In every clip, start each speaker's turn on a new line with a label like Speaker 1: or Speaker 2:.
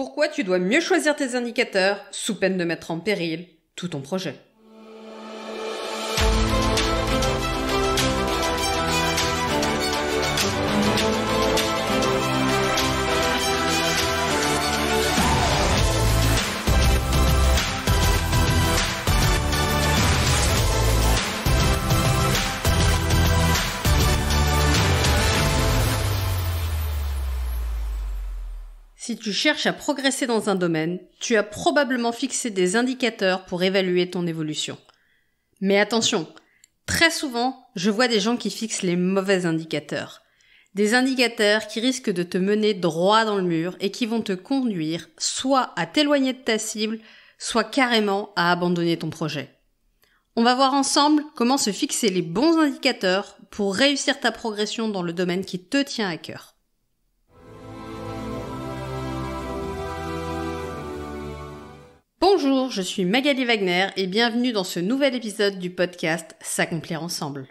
Speaker 1: Pourquoi tu dois mieux choisir tes indicateurs sous peine de mettre en péril tout ton projet. Si tu cherches à progresser dans un domaine, tu as probablement fixé des indicateurs pour évaluer ton évolution. Mais attention, très souvent, je vois des gens qui fixent les mauvais indicateurs. Des indicateurs qui risquent de te mener droit dans le mur et qui vont te conduire soit à t'éloigner de ta cible, soit carrément à abandonner ton projet. On va voir ensemble comment se fixer les bons indicateurs pour réussir ta progression dans le domaine qui te tient à cœur. Bonjour, je suis Magali Wagner et bienvenue dans ce nouvel épisode du podcast S'accomplir ensemble.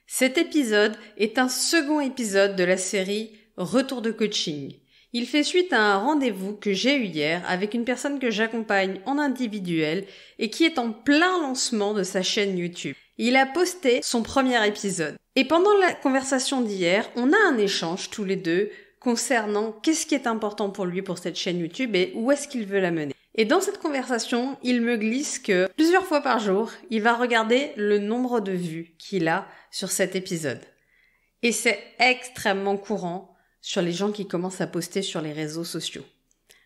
Speaker 1: Cet épisode est un second épisode de la série Retour de coaching. Il fait suite à un rendez-vous que j'ai eu hier avec une personne que j'accompagne en individuel et qui est en plein lancement de sa chaîne YouTube. Il a posté son premier épisode. Et pendant la conversation d'hier, on a un échange tous les deux concernant qu'est-ce qui est important pour lui pour cette chaîne YouTube et où est-ce qu'il veut la mener. Et dans cette conversation, il me glisse que plusieurs fois par jour, il va regarder le nombre de vues qu'il a sur cet épisode. Et c'est extrêmement courant sur les gens qui commencent à poster sur les réseaux sociaux.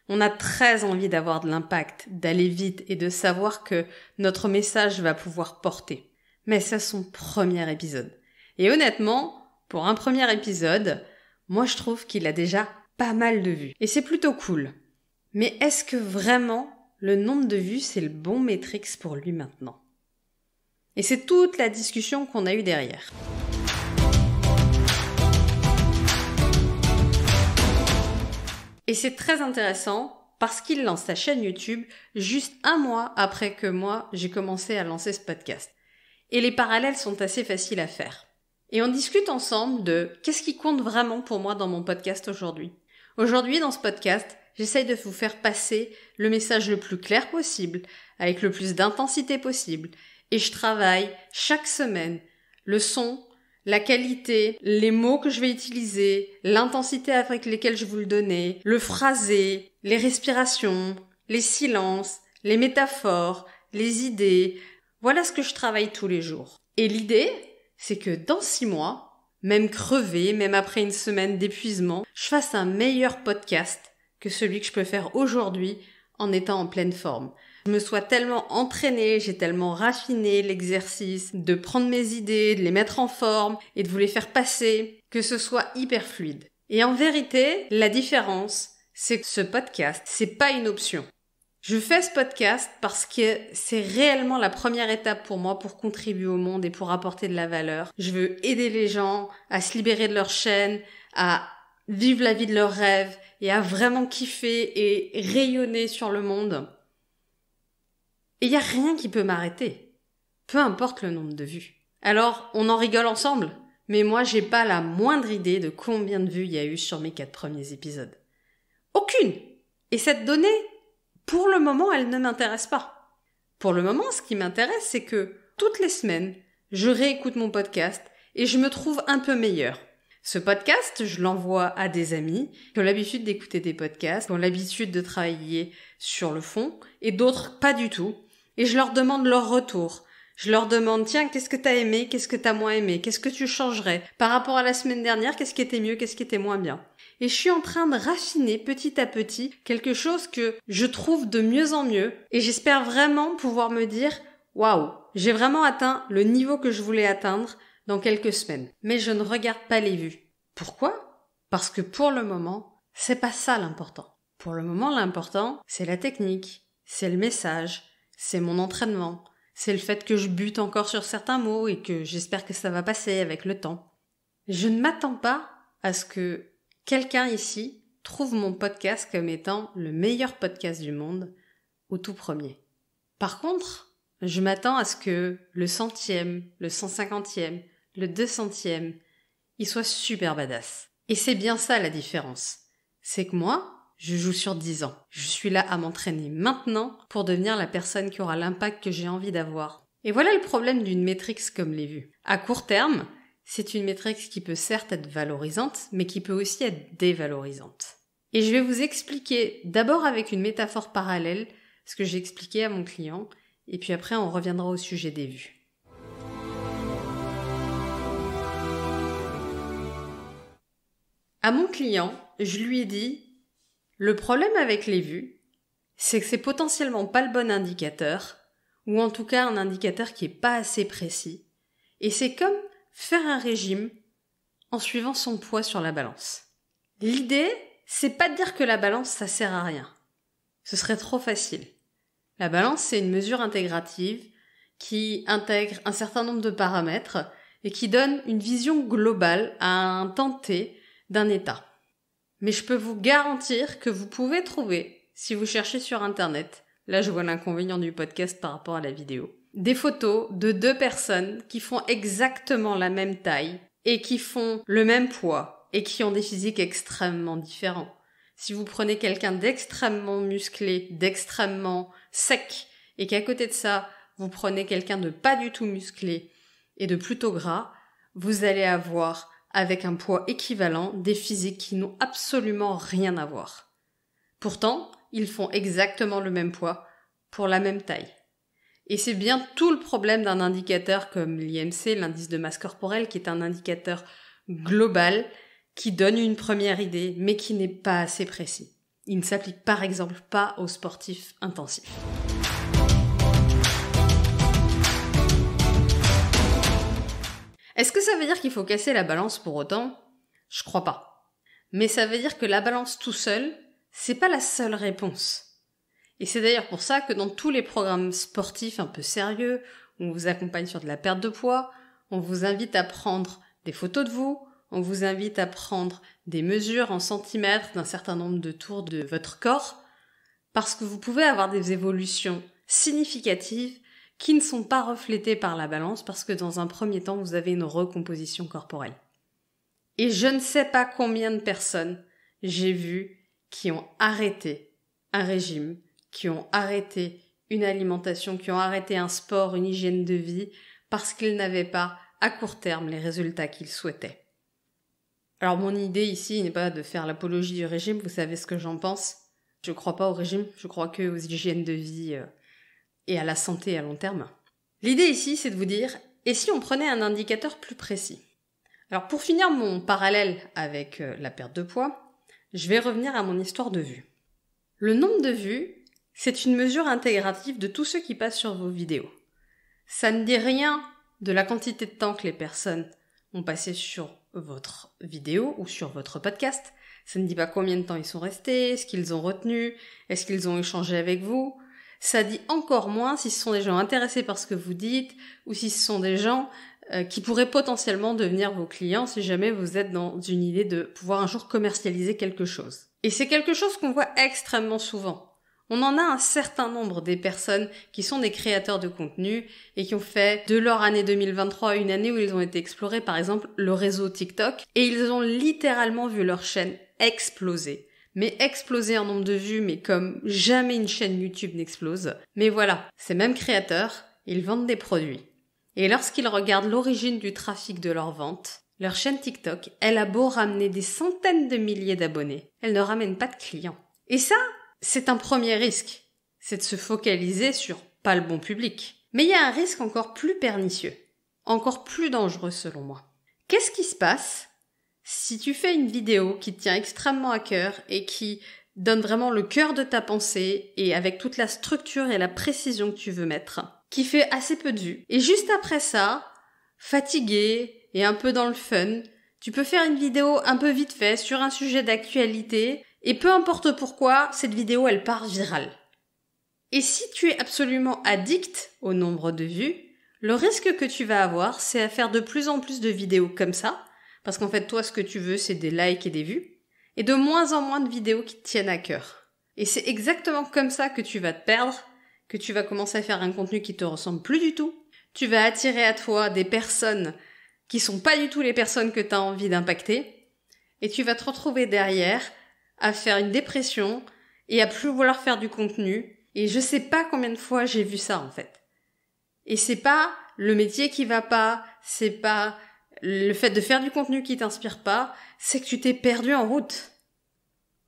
Speaker 1: On a très envie d'avoir de l'impact, d'aller vite et de savoir que notre message va pouvoir porter. Mais c'est son premier épisode. Et honnêtement, pour un premier épisode, moi je trouve qu'il a déjà pas mal de vues. Et c'est plutôt cool. Mais est-ce que vraiment le nombre de vues c'est le bon métrique pour lui maintenant ? Et c'est toute la discussion qu'on a eue derrière. Et c'est très intéressant parce qu'il lance sa chaîne YouTube juste un mois après que moi j'ai commencé à lancer ce podcast. Et les parallèles sont assez faciles à faire. Et on discute ensemble de qu'est-ce qui compte vraiment pour moi dans mon podcast aujourd'hui. Aujourd'hui, dans ce podcast, j'essaye de vous faire passer le message le plus clair possible, avec le plus d'intensité possible. Et je travaille chaque semaine le son, la qualité, les mots que je vais utiliser, l'intensité avec lesquelles je vous le donner, le phrasé, les respirations, les silences, les métaphores, les idées. Voilà ce que je travaille tous les jours. Et l'idée, c'est que dans 6 mois, même crevé, même après une semaine d'épuisement, je fasse un meilleur podcast que celui que je peux faire aujourd'hui en étant en pleine forme. Je me sois tellement entraînée, j'ai tellement raffiné l'exercice de prendre mes idées, de les mettre en forme et de vous les faire passer, que ce soit hyper fluide. Et en vérité, la différence, c'est que ce podcast, c'est pas une option. Je fais ce podcast parce que c'est réellement la première étape pour moi pour contribuer au monde et pour apporter de la valeur. Je veux aider les gens à se libérer de leur chaîne, à vivre la vie de leurs rêves et à vraiment kiffer et rayonner sur le monde. Et il n'y a rien qui peut m'arrêter. Peu importe le nombre de vues. Alors, on en rigole ensemble, mais moi j'ai pas la moindre idée de combien de vues il y a eu sur mes 4 premiers épisodes. Aucune! Et cette donnée, pour le moment, elle ne m'intéresse pas. Pour le moment, ce qui m'intéresse, c'est que toutes les semaines, je réécoute mon podcast et je me trouve un peu meilleure. Ce podcast, je l'envoie à des amis qui ont l'habitude d'écouter des podcasts, qui ont l'habitude de travailler sur le fond, et d'autres pas du tout. Et je leur demande leur retour. Je leur demande, tiens, qu'est-ce que t'as aimé, qu'est-ce que t'as moins aimé, qu'est-ce que tu changerais par rapport à la semaine dernière, qu'est-ce qui était mieux, qu'est-ce qui était moins bien. Et je suis en train de raffiner petit à petit quelque chose que je trouve de mieux en mieux. Et j'espère vraiment pouvoir me dire, waouh, j'ai vraiment atteint le niveau que je voulais atteindre dans quelques semaines. Mais je ne regarde pas les vues. Pourquoi ? Parce que pour le moment, c'est pas ça l'important. Pour le moment, l'important, c'est la technique, c'est le message, c'est mon entraînement, c'est le fait que je bute encore sur certains mots et que j'espère que ça va passer avec le temps. Je ne m'attends pas à ce que quelqu'un ici trouve mon podcast comme étant le meilleur podcast du monde au tout premier. Par contre, je m'attends à ce que le 100e, le 150e, le 200e, il soit super badass. Et c'est bien ça la différence. C'est que moi, je joue sur 10 ans. Je suis là à m'entraîner maintenant pour devenir la personne qui aura l'impact que j'ai envie d'avoir. Et voilà le problème d'une métrique comme les vues. À court terme, c'est une métrique qui peut certes être valorisante, mais qui peut aussi être dévalorisante. Et je vais vous expliquer d'abord avec une métaphore parallèle ce que j'ai expliqué à mon client, et puis après on reviendra au sujet des vues. À mon client, je lui ai dit « Le problème avec les vues, c'est que c'est potentiellement pas le bon indicateur, ou en tout cas un indicateur qui est pas assez précis, et c'est comme faire un régime en suivant son poids sur la balance. L'idée, c'est pas de dire que la balance ça sert à rien. Ce serait trop facile. La balance, c'est une mesure intégrative qui intègre un certain nombre de paramètres et qui donne une vision globale à un temps T d'un état. Mais je peux vous garantir que vous pouvez trouver, si vous cherchez sur Internet, là je vois l'inconvénient du podcast par rapport à la vidéo, des photos de 2 personnes qui font exactement la même taille et qui font le même poids et qui ont des physiques extrêmement différents. Si vous prenez quelqu'un d'extrêmement musclé, d'extrêmement sec, et qu'à côté de ça, vous prenez quelqu'un de pas du tout musclé et de plutôt gras, vous allez avoir, avec un poids équivalent, des physiques qui n'ont absolument rien à voir. Pourtant, ils font exactement le même poids pour la même taille. Et c'est bien tout le problème d'un indicateur comme l'IMC, l'indice de masse corporelle, qui est un indicateur global qui donne une première idée, mais qui n'est pas assez précis. Il ne s'applique par exemple pas aux sportifs intensifs. Est-ce que ça veut dire qu'il faut casser la balance pour autant ? Je crois pas. Mais ça veut dire que la balance tout seul, c'est pas la seule réponse. Et c'est d'ailleurs pour ça que dans tous les programmes sportifs un peu sérieux, où on vous accompagne sur de la perte de poids, on vous invite à prendre des photos de vous, on vous invite à prendre des mesures en centimètres d'un certain nombre de tours de votre corps, parce que vous pouvez avoir des évolutions significatives qui ne sont pas reflétées par la balance, parce que dans un premier temps, vous avez une recomposition corporelle. Et je ne sais pas combien de personnes j'ai vues qui ont arrêté un régime, qui ont arrêté une alimentation, qui ont arrêté un sport, une hygiène de vie, parce qu'ils n'avaient pas, à court terme, les résultats qu'ils souhaitaient. Alors mon idée ici n'est pas de faire l'apologie du régime, vous savez ce que j'en pense. Je crois pas au régime, je crois que aux hygiènes de vie et à la santé à long terme. L'idée ici, c'est de vous dire, et si on prenait un indicateur plus précis ? Alors pour finir mon parallèle avec la perte de poids, je vais revenir à mon histoire de vues. Le nombre de vues, c'est une mesure intégrative de tous ceux qui passent sur vos vidéos. Ça ne dit rien de la quantité de temps que les personnes ont passé sur votre vidéo ou sur votre podcast. Ça ne dit pas combien de temps ils sont restés, est-ce qu'ils ont retenu, est-ce qu'ils ont échangé avec vous. Ça dit encore moins si ce sont des gens intéressés par ce que vous dites ou si ce sont des gens qui pourraient potentiellement devenir vos clients si jamais vous êtes dans une idée de pouvoir un jour commercialiser quelque chose. Et c'est quelque chose qu'on voit extrêmement souvent. On en a un certain nombre des personnes qui sont des créateurs de contenu et qui ont fait de leur année 2023 une année où ils ont été explorés, par exemple, le réseau TikTok, et ils ont littéralement vu leur chaîne exploser. Mais exploser en nombre de vues, mais comme jamais une chaîne YouTube n'explose. Mais voilà, ces mêmes créateurs, ils vendent des produits. Et lorsqu'ils regardent l'origine du trafic de leur vente, leur chaîne TikTok, elle a beau ramener des centaines de milliers d'abonnés, elle ne ramène pas de clients. Et ça, c'est un premier risque, c'est de se focaliser sur pas le bon public. Mais il y a un risque encore plus pernicieux, encore plus dangereux selon moi. Qu'est-ce qui se passe si tu fais une vidéo qui te tient extrêmement à cœur et qui donne vraiment le cœur de ta pensée et avec toute la structure et la précision que tu veux mettre, qui fait assez peu de vues. Et juste après ça, fatigué et un peu dans le fun, tu peux faire une vidéo un peu vite fait sur un sujet d'actualité et peu importe pourquoi, cette vidéo elle part virale. Et si tu es absolument addict au nombre de vues, le risque que tu vas avoir, c'est à faire de plus en plus de vidéos comme ça, parce qu'en fait toi ce que tu veux c'est des likes et des vues, et de moins en moins de vidéos qui te tiennent à cœur. Et c'est exactement comme ça que tu vas te perdre, que tu vas commencer à faire un contenu qui te ressemble plus du tout. Tu vas attirer à toi des personnes qui sont pas du tout les personnes que tu as envie d'impacter, et tu vas te retrouver derrière à faire une dépression et à plus vouloir faire du contenu. Et je sais pas combien de fois j'ai vu ça en fait. Et c'est pas le métier qui va pas, c'est pas le fait de faire du contenu qui t'inspire pas, c'est que tu t'es perdu en route.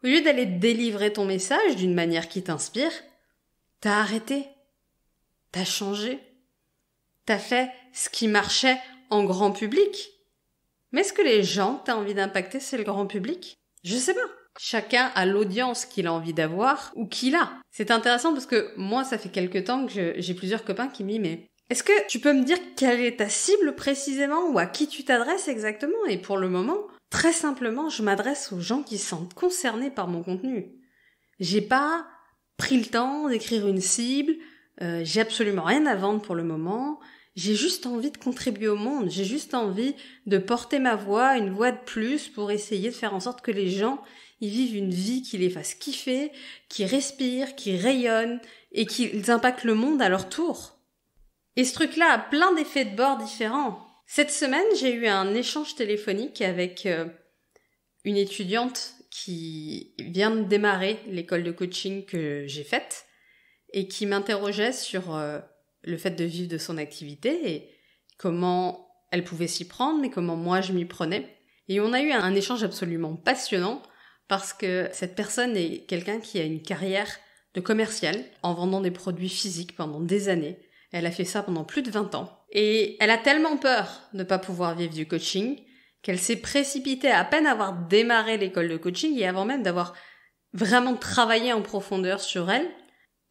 Speaker 1: Au lieu d'aller délivrer ton message d'une manière qui t'inspire, t'as arrêté, t'as changé, t'as fait ce qui marchait en grand public. Mais est-ce que les gens que t'as envie d'impacter, c'est le grand public? Je sais pas. Chacun a l'audience qu'il a envie d'avoir ou qu'il a. C'est intéressant parce que moi, ça fait quelque temps que j'ai plusieurs copains qui me disent « Mais est-ce que tu peux me dire quelle est ta cible précisément ou à qui tu t'adresses exactement ?» Et pour le moment, très simplement, je m'adresse aux gens qui se sentent concernés par mon contenu. J'ai pas pris le temps d'écrire une cible, j'ai absolument rien à vendre pour le moment. J'ai juste envie de contribuer au monde, j'ai juste envie de porter ma voix, une voix de plus pour essayer de faire en sorte que les gens ils vivent une vie qui les fasse kiffer, qui respire, qui rayonne et qu'ils impactent le monde à leur tour. Et ce truc-là a plein d'effets de bord différents. Cette semaine, j'ai eu un échange téléphonique avec une étudiante qui vient de démarrer l'école de coaching que j'ai faite et qui m'interrogeait sur le fait de vivre de son activité et comment elle pouvait s'y prendre, mais comment moi je m'y prenais. Et on a eu un échange absolument passionnant parce que cette personne est quelqu'un qui a une carrière de commercial en vendant des produits physiques pendant des années. Elle a fait ça pendant plus de 20 ans. Et elle a tellement peur de ne pas pouvoir vivre du coaching qu'elle s'est précipitée à peine avoir démarré l'école de coaching et avant même d'avoir vraiment travaillé en profondeur sur elle,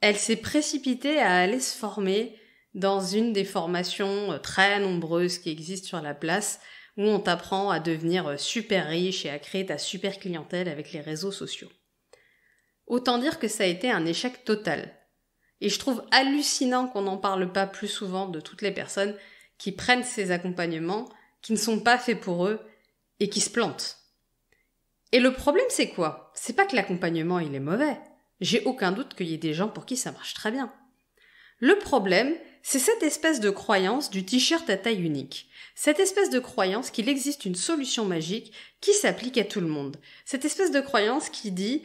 Speaker 1: elle s'est précipitée à aller se former dans une des formations très nombreuses qui existent sur la place où on t'apprend à devenir super riche et à créer ta super clientèle avec les réseaux sociaux. Autant dire que ça a été un échec total. Et je trouve hallucinant qu'on n'en parle pas plus souvent de toutes les personnes qui prennent ces accompagnements, qui ne sont pas faits pour eux et qui se plantent. Et le problème c'est quoi? C'est pas que l'accompagnement il est mauvais. J'ai aucun doute qu'il y ait des gens pour qui ça marche très bien. Le problème, c'est cette espèce de croyance du t-shirt à taille unique. Cette espèce de croyance qu'il existe une solution magique qui s'applique à tout le monde. Cette espèce de croyance qui dit,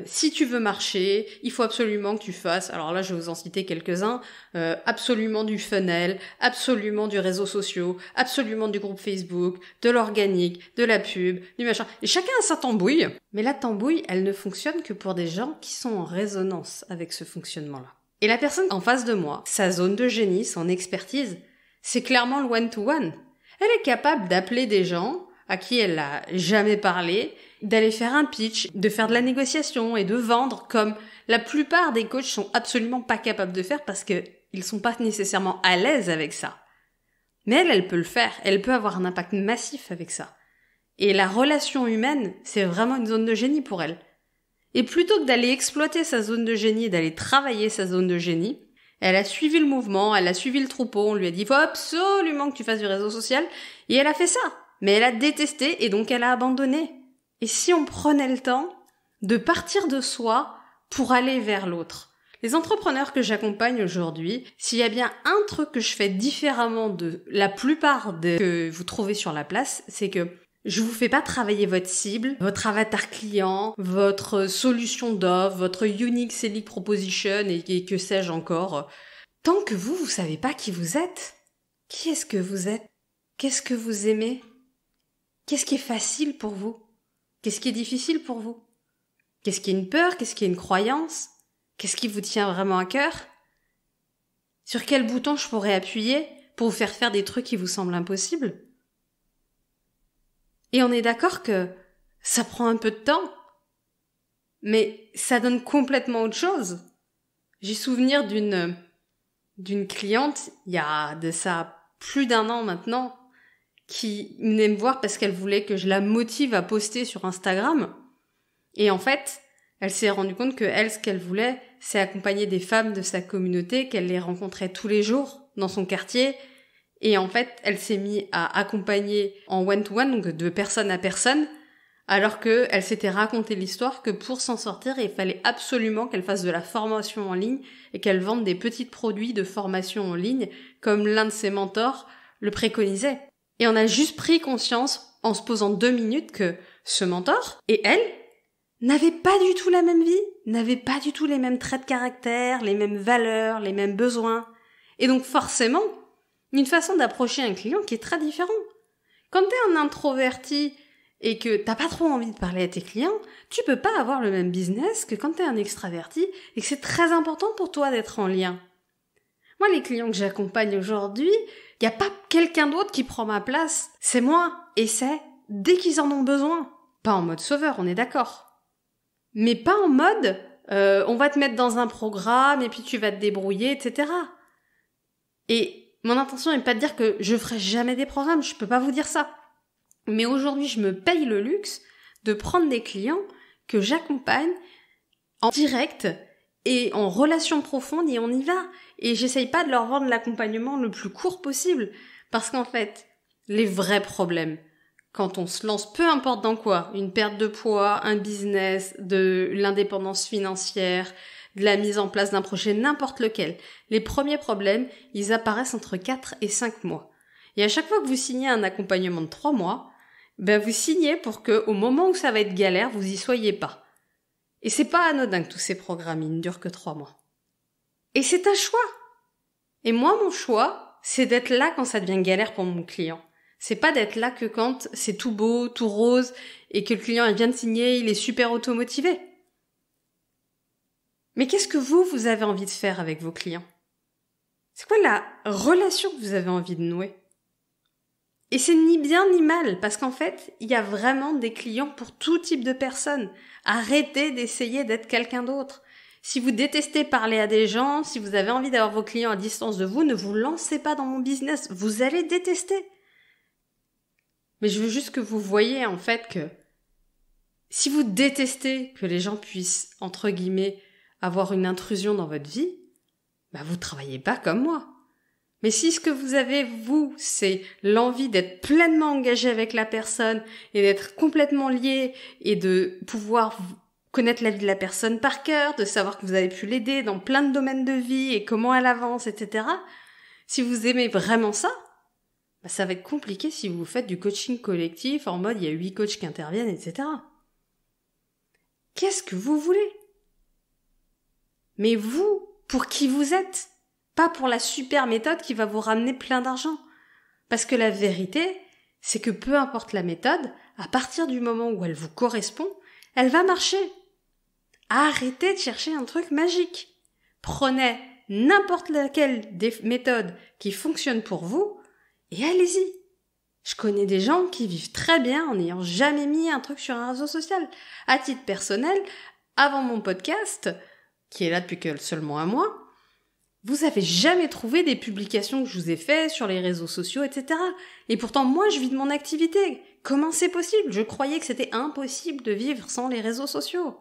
Speaker 1: si tu veux marcher, il faut absolument que tu fasses, alors là je vais vous en citer quelques-uns, absolument du funnel, absolument du réseau social, absolument du groupe Facebook, de l'organique, de la pub, du machin. Et chacun a sa tambouille. Mais la tambouille, elle ne fonctionne que pour des gens qui sont en résonance avec ce fonctionnement-là. Et la personne en face de moi, sa zone de génie, son expertise, c'est clairement le one-to-one. Elle est capable d'appeler des gens à qui elle n'a jamais parlé, d'aller faire un pitch, de faire de la négociation et de vendre comme la plupart des coachs sont absolument pas capables de faire parce qu'ils sont pas nécessairement à l'aise avec ça. Mais elle peut le faire. Elle peut avoir un impact massif avec ça. Et la relation humaine, c'est vraiment une zone de génie pour elle. Et plutôt que d'aller exploiter sa zone de génie, d'aller travailler sa zone de génie, elle a suivi le mouvement, elle a suivi le troupeau, on lui a dit « faut absolument que tu fasses du réseau social » et elle a fait ça. Mais elle a détesté et donc elle a abandonné. Et si on prenait le temps de partir de soi pour aller vers l'autre? Les entrepreneurs que j'accompagne aujourd'hui, s'il y a bien un truc que je fais différemment de la plupart que vous trouvez sur la place, c'est que je vous fais pas travailler votre cible, votre avatar client, votre solution d'offre, votre unique selling proposition et que sais-je encore. Tant que vous savez pas qui vous êtes. Qui est-ce que vous êtes? Qu'est-ce que vous aimez? Qu'est-ce qui est facile pour vous? Qu'est-ce qui est difficile pour vous? Qu'est-ce qui est une peur? Qu'est-ce qui est une croyance? Qu'est-ce qui vous tient vraiment à cœur? Sur quel bouton je pourrais appuyer pour vous faire des trucs qui vous semblent impossibles? Et on est d'accord que ça prend un peu de temps, mais ça donne complètement autre chose. J'ai souvenir d'une cliente, il y a de ça plus d'1 an maintenant, qui venait me voir parce qu'elle voulait que je la motive à poster sur Instagram. Et en fait, elle s'est rendue compte que elle, ce qu'elle voulait, c'est accompagner des femmes de sa communauté, qu'elle les rencontrait tous les jours dans son quartier. Et en fait, elle s'est mise à accompagner en one-to-one, donc de personne à personne, alors qu'elle s'était raconté l'histoire que pour s'en sortir, il fallait absolument qu'elle fasse de la formation en ligne et qu'elle vende des petits produits de formation en ligne, comme l'un de ses mentors le préconisait. Et on a juste pris conscience, en se posant 2 minutes, que ce mentor et elle n'avaient pas du tout la même vie, n'avaient pas du tout les mêmes traits de caractère, les mêmes valeurs, les mêmes besoins. Et donc forcément, une façon d'approcher un client qui est très différente. Quand t'es un introverti et que t'as pas trop envie de parler à tes clients, tu peux pas avoir le même business que quand t'es un extraverti et que c'est très important pour toi d'être en lien. Moi, les clients que j'accompagne aujourd'hui, y a pas quelqu'un d'autre qui prend ma place. C'est moi. Et c'est dès qu'ils en ont besoin. Pas en mode sauveur, on est d'accord. Mais pas en mode, on va te mettre dans un programme et puis tu vas te débrouiller, etc. Et mon intention n'est pas de dire que je ferai jamais des programmes, je peux pas vous dire ça. Mais aujourd'hui, je me paye le luxe de prendre des clients que j'accompagne en direct et en relation profonde et on y va. Et j'essaye pas de leur vendre l'accompagnement le plus court possible. Parce qu'en fait, les vrais problèmes, quand on se lance, peu importe dans quoi, une perte de poids, un business, de l'indépendance financière, de la mise en place d'un projet, n'importe lequel, les premiers problèmes, ils apparaissent entre 4 et 5 mois. Et à chaque fois que vous signez un accompagnement de 3 mois, vous signez pour que, au moment où ça va être galère, vous y soyez pas. Et c'est pas anodin que tous ces programmes, ils ne durent que 3 mois. Et c'est un choix. Et moi, mon choix, c'est d'être là quand ça devient galère pour mon client. C'est pas d'être là que quand c'est tout beau, tout rose, et que le client il vient de signer, il est super automotivé. Mais qu'est-ce que vous avez envie de faire avec vos clients? C'est quoi la relation que vous avez envie de nouer? Et c'est ni bien ni mal, parce qu'en fait, il y a vraiment des clients pour tout type de personnes. Arrêtez d'essayer d'être quelqu'un d'autre. Si vous détestez parler à des gens, si vous avez envie d'avoir vos clients à distance de vous, ne vous lancez pas dans mon business. Vous allez détester. Mais je veux juste que vous voyez en fait que si vous détestez que les gens puissent, entre guillemets, avoir une intrusion dans votre vie, vous travaillez pas comme moi. Mais si ce que vous avez, vous, c'est l'envie d'être pleinement engagé avec la personne et d'être complètement lié et de pouvoir connaître la vie de la personne par cœur, de savoir que vous avez pu l'aider dans plein de domaines de vie et comment elle avance, etc. Si vous aimez vraiment ça, ça va être compliqué si vous faites du coaching collectif en mode il y a 8 coachs qui interviennent, etc. Qu'est-ce que vous voulez? Mais vous, pour qui vous êtes, pas pour la super méthode qui va vous ramener plein d'argent. Parce que la vérité, c'est que peu importe la méthode, à partir du moment où elle vous correspond, elle va marcher. Arrêtez de chercher un truc magique. Prenez n'importe laquelle des méthodes qui fonctionnent pour vous et allez-y. Je connais des gens qui vivent très bien en n'ayant jamais mis un truc sur un réseau social. À titre personnel, avant mon podcast, qui est là depuis que seulement un mois, vous avez jamais trouvé des publications que je vous ai faites sur les réseaux sociaux, etc. Et pourtant, moi, je vis de mon activité. Comment c'est possible? Je croyais que c'était impossible de vivre sans les réseaux sociaux.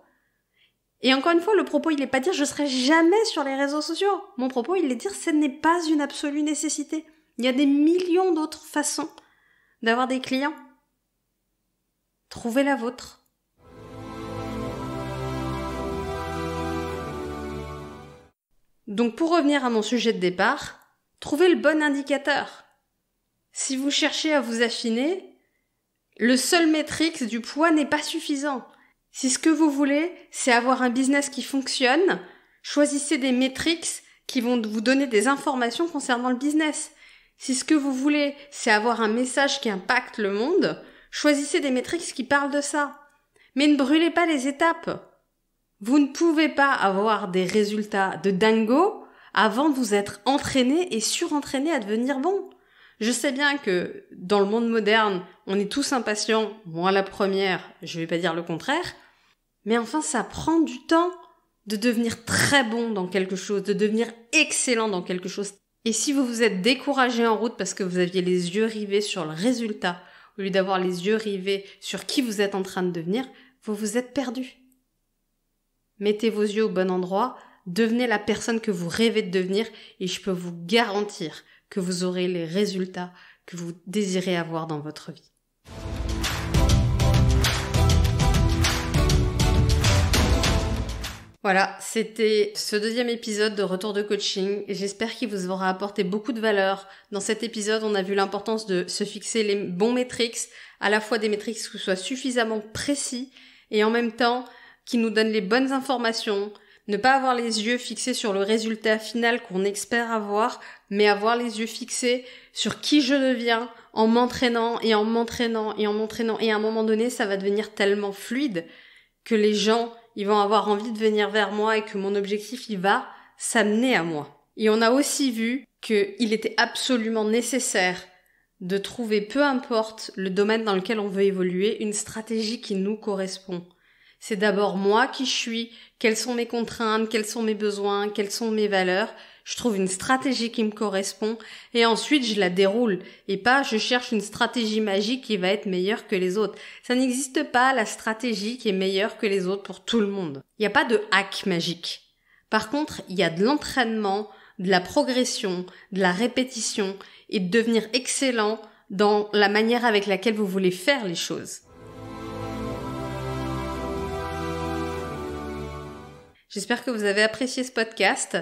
Speaker 1: Et encore une fois, le propos, il n'est pas de dire je serai jamais sur les réseaux sociaux. Mon propos, il est de dire ce n'est pas une absolue nécessité. Il y a des millions d'autres façons d'avoir des clients. Trouvez la vôtre. Donc pour revenir à mon sujet de départ, trouvez le bon indicateur. Si vous cherchez à vous affiner, le seul métrique du poids n'est pas suffisant. Si ce que vous voulez, c'est avoir un business qui fonctionne, choisissez des métriques qui vont vous donner des informations concernant le business. Si ce que vous voulez, c'est avoir un message qui impacte le monde, choisissez des métriques qui parlent de ça. Mais ne brûlez pas les étapes. Vous ne pouvez pas avoir des résultats de dingo avant de vous être entraîné et surentraîné à devenir bon. Je sais bien que dans le monde moderne, on est tous impatients, moi la première, je vais pas dire le contraire, mais enfin ça prend du temps de devenir très bon dans quelque chose, de devenir excellent dans quelque chose. Et si vous vous êtes découragé en route parce que vous aviez les yeux rivés sur le résultat, au lieu d'avoir les yeux rivés sur qui vous êtes en train de devenir, vous vous êtes perdu. Mettez vos yeux au bon endroit, devenez la personne que vous rêvez de devenir et je peux vous garantir que vous aurez les résultats que vous désirez avoir dans votre vie. Voilà, c'était ce deuxième épisode de Retour de coaching et j'espère qu'il vous aura apporté beaucoup de valeur. Dans cet épisode, on a vu l'importance de se fixer les bons métriques, à la fois des métriques qui soient suffisamment précis et en même temps qui nous donnent les bonnes informations. Ne pas avoir les yeux fixés sur le résultat final qu'on espère avoir, mais avoir les yeux fixés sur qui je deviens en m'entraînant et en m'entraînant et en m'entraînant. Et à un moment donné, ça va devenir tellement fluide que les gens, ils vont avoir envie de venir vers moi et que mon objectif, il va s'amener à moi. Et on a aussi vu qu'il était absolument nécessaire de trouver, peu importe le domaine dans lequel on veut évoluer, une stratégie qui nous correspond. C'est d'abord moi qui je suis, quelles sont mes contraintes, quels sont mes besoins, quelles sont mes valeurs. Je trouve une stratégie qui me correspond et ensuite je la déroule et pas je cherche une stratégie magique qui va être meilleure que les autres. Ça n'existe pas la stratégie qui est meilleure que les autres pour tout le monde. Il n'y a pas de hack magique. Par contre, il y a de l'entraînement, de la progression, de la répétition et de devenir excellent dans la manière avec laquelle vous voulez faire les choses. J'espère que vous avez apprécié ce podcast.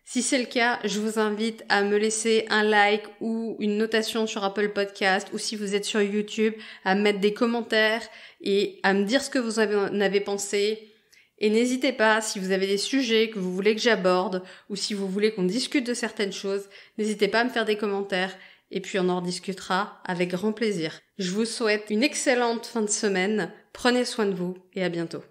Speaker 1: Si c'est le cas, je vous invite à me laisser un like ou une notation sur Apple Podcast ou si vous êtes sur YouTube, à mettre des commentaires et à me dire ce que vous en avez pensé. Et n'hésitez pas, si vous avez des sujets que vous voulez que j'aborde ou si vous voulez qu'on discute de certaines choses, n'hésitez pas à me faire des commentaires et puis on en rediscutera avec grand plaisir. Je vous souhaite une excellente fin de semaine, prenez soin de vous et à bientôt.